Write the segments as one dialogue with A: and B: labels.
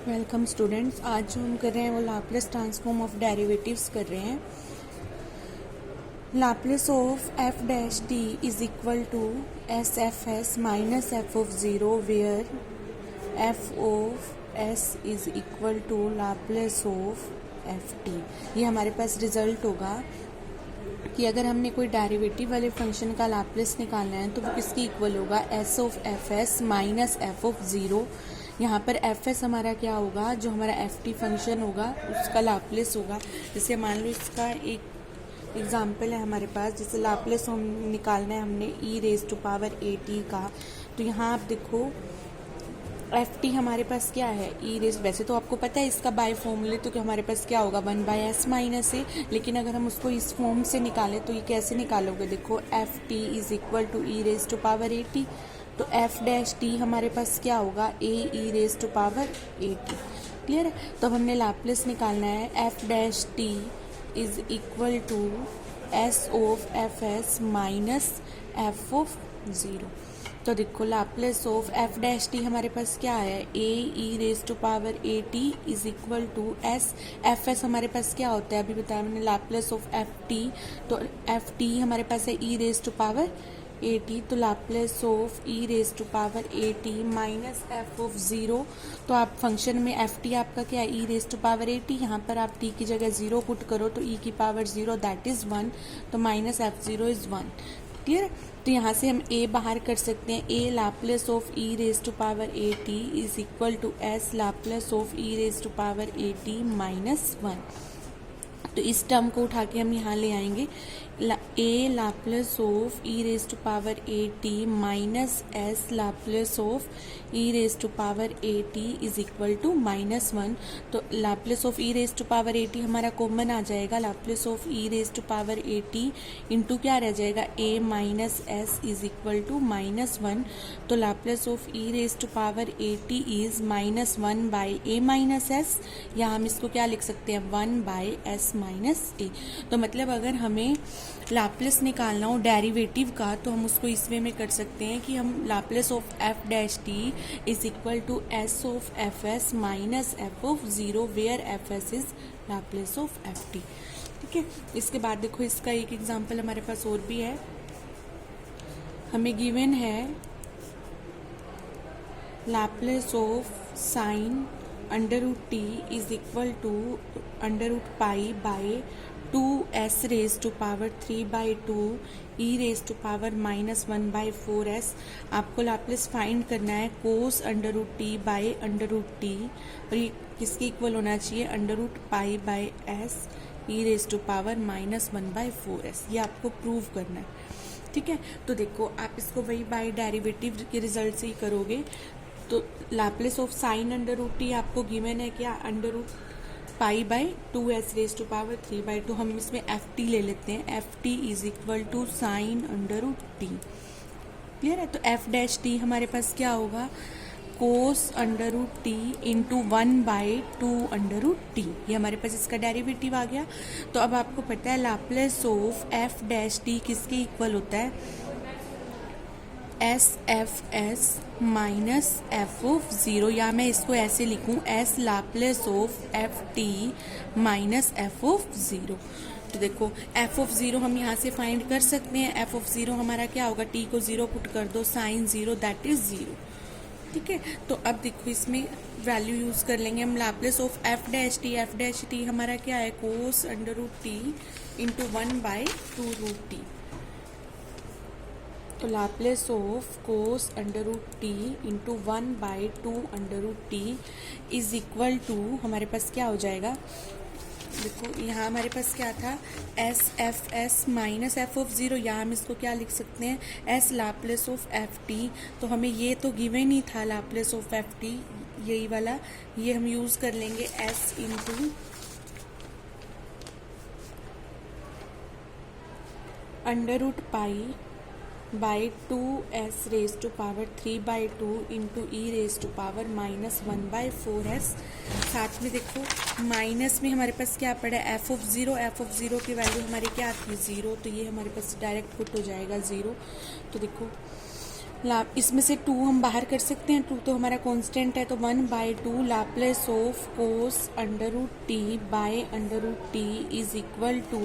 A: Welcome students. आज जो हम कर रहे हैं वो लाप्लास ट्रांसफॉर्म ऑफ डेरिवेटिव्स कर रहे हैं। Laplace of F dash T is equal to S F S minus F of zero where F of S is equal to Laplace of F T. ये हमारे पास रिजल्ट होगा कि अगर हमने कोई डेरिवेटिव वाले फंक्शन का लाप्लास निकालना है तो वो किसकी इक्वल होगा, S of F S minus F of zero. यहाँ पर एफ एस हमारा क्या होगा, जो हमारा एफ टी फंक्शन होगा उसका लाप्लास होगा। जैसे मान लो इसका एक एग्जाम्पल है हमारे पास, जैसे लाप्लास हम निकालना है हमने e raise to power a t का। तो यहाँ आप देखो एफ टी हमारे पास क्या है, ई रेज। वैसे तो आपको पता है इसका बाय फॉर्मूले तो कि हमारे पास क्या होगा, वन बाय एस माइनस ए। लेकिन अगर हम उसको इस फॉर्म से निकालें तो ये कैसे निकालोगे, देखो f T is equal to e raise to power a t. तो एफ डैश टी हमारे पास क्या होगा, a e raise to power a t. Clear है। तो अब हमने लाप्लास निकालना है, f dash T is equal to S of F S minus F of zero. तो देखो Laplace of F dash t हमारे पास क्या है, a e raise to power a t is equal to S F s. हमारे पास क्या होता है, अभी बताया मैंने, लाप्लास ऑफ एफ टी। तो एफ टी हमारे पास है e raise to power a t. तो Laplace of e raise to power a T minus F of zero. तो आप फंक्शन में एफ टी आपका क्या है, e raise to power a t. यहाँ पर आप टी की जगह ज़ीरो पुट करो तो ई की power zero that is one. तो minus f zero is one. Clear. तो यहाँ से हम ए बाहर कर सकते हैं, a Laplace of e raise to power a t is equal to s Laplace of e raise to power a T minus one. तो इस टर्म को उठा के हम यहाँ ले आएंगे, a Laplace of e raise to power a T minus s Laplace of e raise to power a t is equal to minus one. तो Laplace of e raise to power a t हमारा common आ जाएगा, Laplace of e raise to power a t into क्या रह जाएगा, a minus s is equal to minus one. तो Laplace of e raise to power a t is minus one by A minus S, या हम इसको क्या लिख सकते हैं, one by S minus a. तो मतलब अगर हमें लाप्लास निकालना हो डेरिवेटिव का तो हम उसको इस वे में कर सकते हैं कि हम Laplace of F dash T is equal to S of F S minus F of zero where F S is Laplace of F T. ठीक है। इसके बाद देखो इसका एक एग्जांपल हमारे पास और भी है। हमें गिवन है Laplace of sine under root T is equal to under root pi by two S raise to power three by two e raise to power minus one by four s. आपको Laplace find करना है cos under root T by under root t, और ये किसके equal होना चाहिए, under root pi by s E raise to power minus one by four s. ये आपको प्रूव करना है। ठीक है। तो देखो आप इसको वही बाई डेरिवेटिव के रिजल्ट से ही करोगे। तो Laplace of sine under root t आपको गिवन है क्या, under root pi by two S raise to power three by two. हम इसमें एफ टी ले लेते हैं, f T is equal to sine under root t. Clear है। तो एफ डैश टी हमारे पास क्या होगा, cos under root t into one by two under root t. ये हमारे पास इसका डेरिवेटिव आ गया। तो अब आपको पता है Laplace of F dash T किसके इक्वल होता है, S F S minus F of zero, या मैं इसको ऐसे लिखूं, S Laplace of F T minus F of zero. तो देखो एफ ऑफ ज़ीरो हम यहाँ से फाइंड कर सकते हैं। एफ ऑफ ज़ीरो हमारा क्या होगा, टी को ज़ीरो पुट कर दो, sine zero that is zero. ठीक है। तो अब देखो इसमें वैल्यू यूज़ कर लेंगे हम, Laplace of F dash t. F dash t हमारा क्या है, cos under root t into one by two root t. तो Laplace of cos under root t into one by two under root T is equal to हमारे पास क्या हो जाएगा, देखो यहाँ हमारे पास क्या था, S F S minus F of zero, या हम इसको क्या लिख सकते हैं, S Laplace of F T. तो हमें ये तो गिवन ही था लाप्लास ऑफ एफ टी, यही वाला, ये हम यूज़ कर लेंगे S into under root pi by two S raise to power three by two into E raise to power minus one by four S. साथ में देखो माइनस में हमारे पास क्या पड़ा है, F of zero. F of zero की वैल्यू हमारी क्या थी, ज़ीरो। तो ये हमारे पास डायरेक्ट पुट हो जाएगा ज़ीरो। तो देखो इसमें से 2 हम बाहर कर सकते हैं, 2 तो हमारा कांस्टेंट है, तो 1/2 Laplace of cos under root T by under root T is equal to,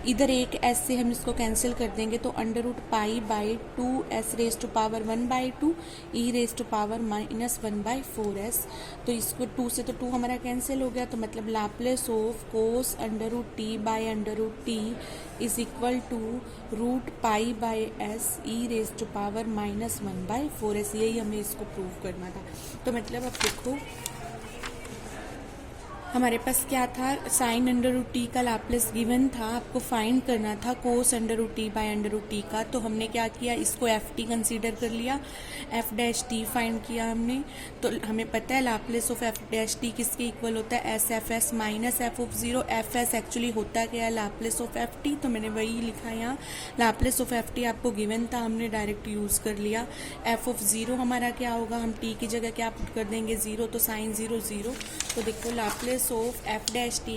A: इधर एक एस से हम इसको कैंसिल कर देंगे तो under root pi by 2s raise to power 1/2 E raise to power -1/4s। तो इसको 2 से तो 2 हमारा कैंसिल हो गया, तो मतलब Laplace of cos under root T by under root T is equal to root pi by S E raise to power -1/4s। यही हमें इसको प्रूव करना था। तो मतलब अब देखो हमारे पास क्या था, साइन अंडर रूट टी का लाप्लेस गिवन था, आपको फाइंड करना था cos under root T by under root t का। तो हमने क्या किया, इसको एफ टी कंसिडर कर लिया, एफ डैश टी फाइंड किया हमने। तो हमें पता है Laplace of F dash T किसके इक्वल होता है, S F S minus F of zero. F S actually होता क्या है, लाप्लेस ऑफ एफ टी, तो मैंने वही लिखा यहाँ। लाप्लेस ऑफ एफ टी आपको गिवन था, हमने डायरेक्ट यूज कर लिया। एफ ऑफ जीरो हमारा क्या होगा, हम टी की जगह क्या पुट कर देंगे, जीरो, तो साइन जीरो जीरो। तो देखो Laplace of F dash T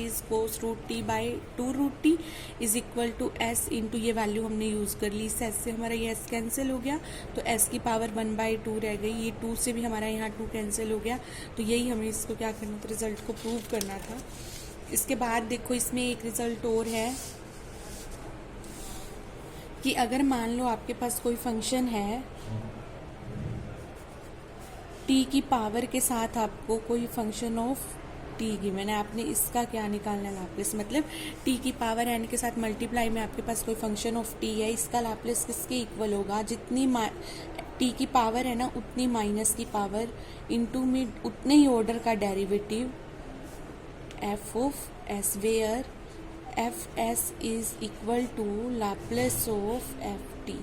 A: is cos root T by 2 root T is equal to S into, ये वैल्यू हमने यूज कर ली। इस एस से हमारा ये एस कैंसिल हो गया, तो एस की पावर 1/2 रह गई। ये 2 से भी हमारा यहाँ 2 कैंसिल हो गया। तो यही हमें इसको क्या करना था, रिजल्ट को प्रूव करना था। इसके बाद देखो इसमें एक रिजल्ट और है कि अगर मान लो आपके पास कोई फंक्शन है टी की पावर के साथ, आपको कोई फंक्शन ऑफ टी गिवन है, आपने इसका क्या निकालना है, लाप्लेस। मतलब टी की पावर एन के साथ मल्टीप्लाई में आपके पास कोई फंक्शन ऑफ टी है, इसका लाप्लेस किसके इक्वल होगा, जितनी टी की पावर है ना उतनी माइनस की पावर इनटू में उतने ही ऑर्डर का derivative f of s, where F S is equal to Laplace of F t.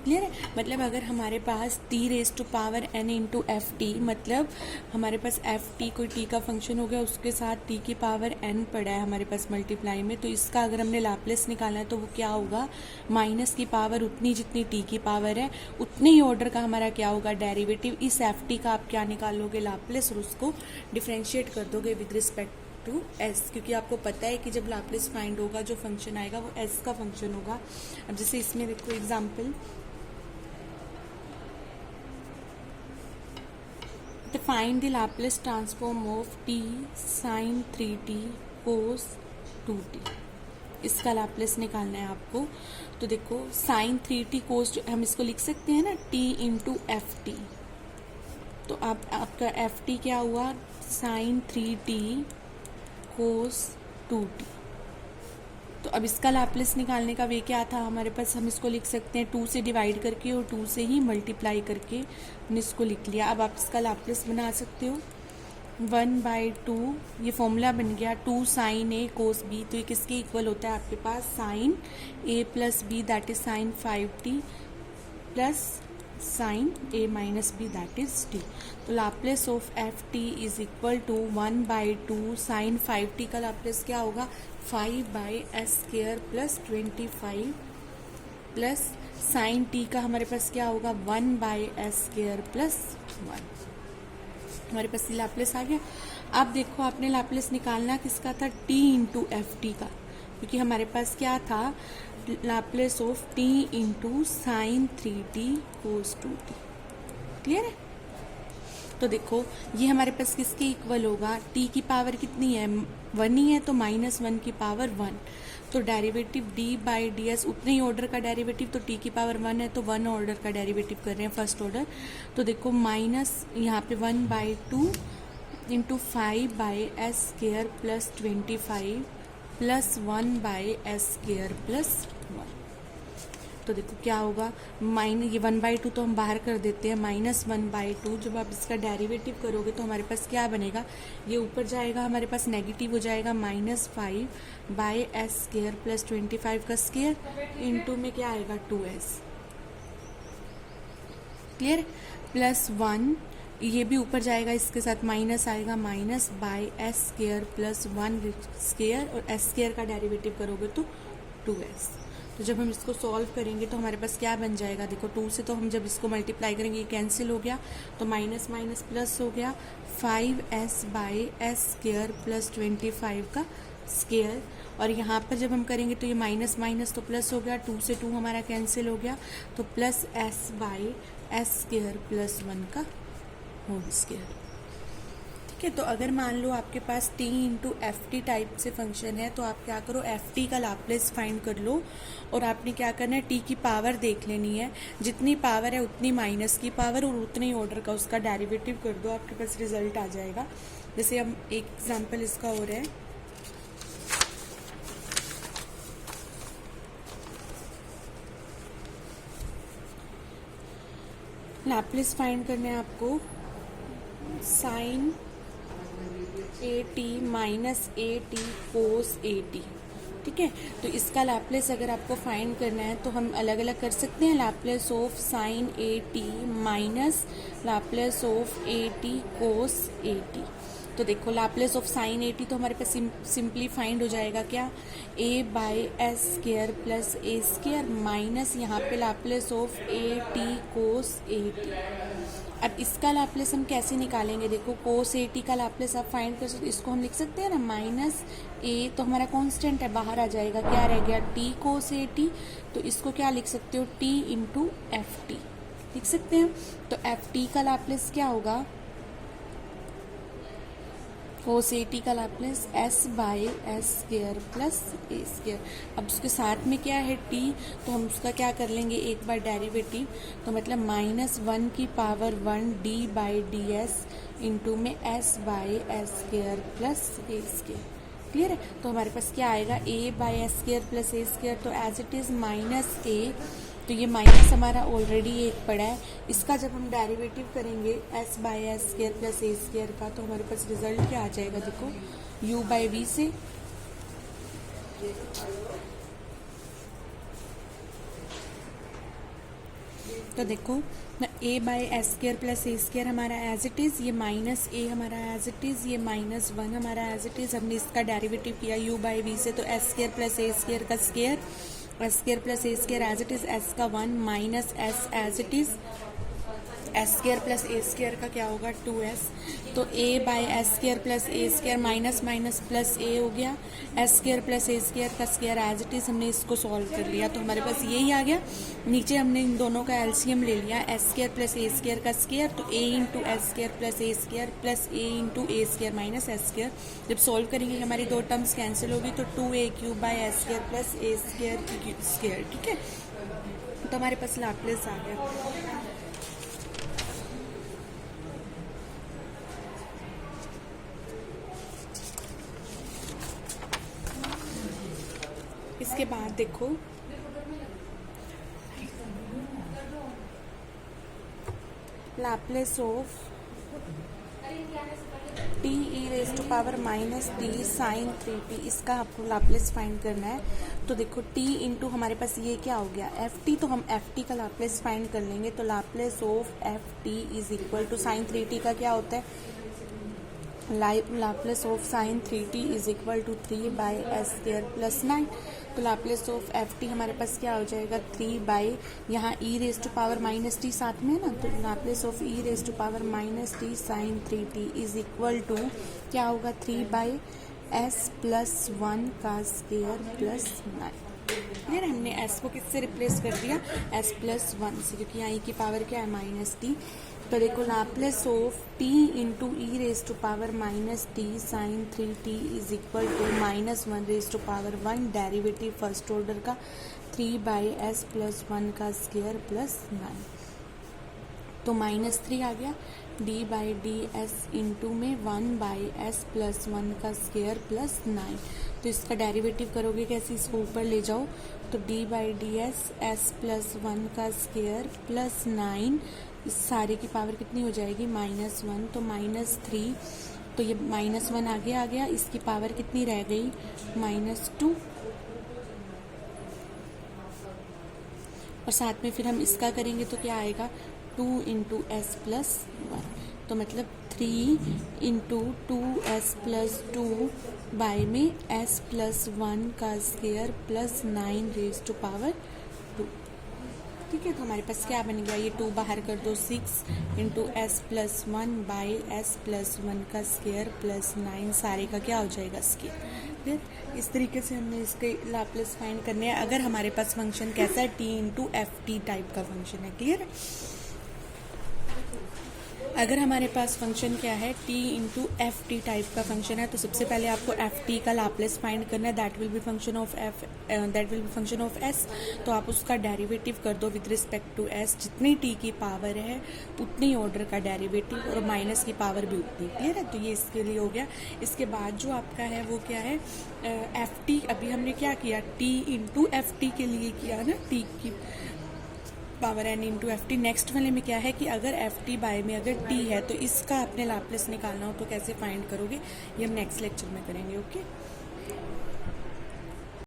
A: Clear है। मतलब अगर हमारे पास t raise to power n into f t, मतलब हमारे पास एफ टी कोई टी का फंक्शन हो गया, उसके साथ टी की पावर एन पड़ा है हमारे पास मल्टीप्लाई में, तो इसका अगर हमने लाप्लेस निकालना है तो वो क्या होगा, माइनस की पावर उतनी जितनी टी की पावर है, उतने ही ऑर्डर का हमारा क्या होगा, डेरिवेटिव। इस एफ टी का आप क्या निकालोगे, लाप्लेस, और उसको डिफ्रेंशिएट कर दोगे विद रिस्पेक्ट टू एस, क्योंकि आपको पता है कि जब लाप्लेस फाइंड होगा जो फंक्शन आएगा वो एस का फंक्शन होगा। अब जैसे इसमें देखो example, find the Laplace transform of t sin 3t cos 2t, इसका लाप्लेस निकालना है आपको। तो देखो sin 3t cos, हम इसको लिख सकते हैं ना t इंटू एफ टी, तो आपका एफ टी क्या हुआ, sin 3t cos 2t। तो अब इसका लाप्लेस निकालने का वे क्या था हमारे पास, हम इसको लिख सकते हैं 2 से डिवाइड करके और 2 से ही मल्टीप्लाई करके हमने इसको लिख लिया। अब आप इसका लाप्लेस बना सकते हो 1/2, ये फॉर्मूला बन गया 2 साइन ए कोस बी। तो ये किसके इक्वल होता है आपके पास, sine a plus b that is sine 5t plus sine a minus b that is t. तो Laplace of F T is equal to 1/2 sine 5t का लाप्लेस क्या होगा, 5/s² plus 25 plus sign T का हमारे पास क्या होगा, 1/s² plus 1। हमारे पास ये लाप्लेस आ गया। अब देखो आपने लाप्लेस निकालना किसका था, टी इंटू एफ टी का, क्योंकि हमारे पास क्या था, Laplace of T into sine 3t cos 2t। Clear है। तो देखो ये हमारे पास किसके इक्वल होगा, टी की पावर कितनी है, 1 ही है, तो -1 की पावर 1। तो derivative D by d S, उतने ही ऑर्डर का डेरिवेटिव, तो टी की पावर 1 है तो 1 ऑर्डर का डेरिवेटिव कर रहे हैं, फर्स्ट ऑर्डर। तो देखो माइनस यहाँ पे 1/2 into 5/s² plus 25 plus 1/s² plus 1। तो देखो क्या होगा, ये 1/2 तो हम बाहर कर देते हैं, -1/2। जब आप इसका डेरिवेटिव करोगे तो हमारे पास क्या बनेगा, ये ऊपर जाएगा हमारे पास नेगेटिव हो जाएगा, -5/s² प्लस 25 का स्क्वायर इंटू में क्या आएगा 2s। क्लियर, प्लस 1, ये भी ऊपर जाएगा, इसके साथ माइनस आएगा, -/s² प्लस 1 और s² का डेरिवेटिव करोगे तो 2s। तो जब हम इसको सॉल्व करेंगे तो हमारे पास क्या बन जाएगा, देखो 2 से तो हम जब इसको मल्टीप्लाई करेंगे ये कैंसिल हो गया, तो माइनस माइनस प्लस हो गया, 5s/s² प्लस 25 का स्केयर, और यहाँ पर जब हम करेंगे तो ये माइनस माइनस तो प्लस हो गया, 2 से 2 हमारा कैंसिल हो गया, तो plus S by S square plus 1 का होल स्केयर। ठीक है, तो अगर मान लो आपके पास t into f T type से फंक्शन है तो आप क्या करो, एफ टी का लाप्लेस फाइंड कर लो, और आपने क्या करना है, t की पावर देख लेनी है, जितनी पावर है उतनी माइनस की पावर और उतने ही ऑर्डर का उसका डेरिवेटिव कर दो, आपके पास रिजल्ट आ जाएगा। जैसे हम एक एग्जांपल इसका हो रहा है, लाप्लेस फाइंड करना है आपको sine A T minus A T cos A T. ठीक है, तो इसका लाप्लेस अगर आपको फाइंड करना है तो हम अलग अलग कर सकते हैं, Laplace of sine A T minus Laplace of a T cos A t. तो देखो Laplace of sine A t तो हमारे पास सिंपली फाइंड हो जाएगा क्या, a by S square plus A square minus यहाँ पे Laplace of a T cos A t. अब इसका लाप्लेस हम कैसे निकालेंगे, देखो कोस ए टी का लाप्लेस आप फाइंड कर सकते, इसको हम लिख सकते हैं ना, माइनस ए तो हमारा कांस्टेंट है, बाहर आ जाएगा, क्या रह गया टी कोस ए टी, तो इसको क्या लिख सकते हो, टी इंटू एफ टी लिख सकते हैं। तो एफ टी का लाप्लेस क्या होगा, कोस ए टी का Laplace S by S square plus A square. अब उसके साथ में क्या है टी, तो हम उसका क्या कर लेंगे एक बार डेरिवेटिव, तो मतलब माइनस 1 की power 1 d by d s into में s by S square plus A square. Clear है, तो हमारे पास क्या आएगा, a by S square plus A square, तो as it is minus a, तो ये माइनस हमारा ऑलरेडी एक पड़ा है, इसका जब हम डेरिवेटिव करेंगे S by S square plus A square का, तो हमारे पास रिजल्ट क्या आ जाएगा, देखो u बाई वी से तो देखो a by S square plus A square हमारा एज इट इज़, ये माइनस ए हमारा एज इट इज़, ये माइनस 1 हमारा एज इट इज़, हमने इसका डेरिवेटिव किया u बाई वी से, तो एस स्केयर प्लस ए स्केयर का square, S square plus A square as it is, S का 1 minus S as it is, S square plus A square का क्या होगा 2s, तो a by S square plus A square minus minus plus a हो गया, S square plus ए square का square as it is, हमने इसको सॉल्व कर लिया, तो हमारे पास यही आ गया। नीचे हमने इन दोनों का एलसीएम ले लिया, एस स्केयर प्लस ए स्केयर का स्केयर, तो a into S square plus A square plus a into A square minus S square. जब सॉल्व करेंगे हमारी दो टर्म्स कैंसिल होगी, तो 2a cube by S square plus A square square. ठीक है, तो हमारे पास लाप्लेस आ गया। इसके बाद देखो Laplace of T E raise to power minus T sine 3t, इसका आपको लाप्लेस फाइंड करना है। तो देखो टी इंटू हमारे पास ये क्या हो गया एफ टी, तो हम एफ टी का लाप्लेस फाइंड कर लेंगे, तो Laplace of F T is equal to sine 3t का क्या होता है, Laplace of sine 3t is equal to 3 by S square plus 9। तो लाप्लेस ऑफ एफ टी हमारे पास क्या हो जाएगा 3 बाई, यहाँ e raise to power minus t साथ में है ना, तो Laplace of e raise to power minus T sine 3t is equal to क्या होगा 3 बाई एस प्लस 1 का स्केयर प्लस 9। क्लियर, हमने एस को किससे रिप्लेस कर दिया, एस प्लस 1 से, क्योंकि यहाँ ई की पावर क्या है माइनस टी। तो देखो Laplace of T into E raise to power minus T sine 3t is equal to minus 1 raise to power 1 derivative first order का 3 बाई एस प्लस 1 का स्केयर प्लस 9, तो माइनस 3 आ गया, D by d s into में 1 by s plus 1 का square plus 9। तो इसका derivative करोगे कैसे, इसको ऊपर ले जाओ, तो D by d S plus 1 का स्केयर प्लस 9, इस सारे की पावर कितनी हो जाएगी माइनस 1, तो माइनस 3, तो ये माइनस 1 आगे आ गया, इसकी पावर कितनी रह गई माइनस 2, और साथ में फिर हम इसका करेंगे तो क्या आएगा 2 इंटू एस प्लस 1, तो मतलब 3 इंटू 2s प्लस 2 बाई में s प्लस 1 का square plus 9 raise to power 2। ठीक है, तो हमारे पास क्या बन गया, ये 2 बाहर कर दो, 6 into S plus 1 by s plus 1 का स्केयर प्लस 9, सारे का क्या हो जाएगा स्केयर। क्लियर। इस तरीके से हमने इसके लाप्लास फाइंड करने हैं अगर हमारे पास फंक्शन कैसा है, T into f T type का फंक्शन है। क्लियर। अगर हमारे पास फंक्शन क्या है, t into f T type का फंक्शन है, तो सबसे पहले आपको एफ टी का लाप्लास फाइंड करना है। That will be function of S. तो आप उसका डेरिवेटिव कर दो विद रिस्पेक्ट टू एस। जितनी t की पावर है उतनी ऑर्डर का डेरिवेटिव, और माइनस की पावर भी उतनी। क्लियर है। तो ये इसके लिए हो गया। इसके बाद जो आपका है वो क्या है, एफ टी। अभी हमने क्या किया, t इंटू एफ टी के लिए किया ना, t की power n into f T. Next वाले में क्या है कि अगर एफ टी बाय में अगर t है तो इसका अपने लाप्लास निकालना हो तो कैसे फाइंड करोगे, ये हम नेक्स्ट लेक्चर में करेंगे। ओके।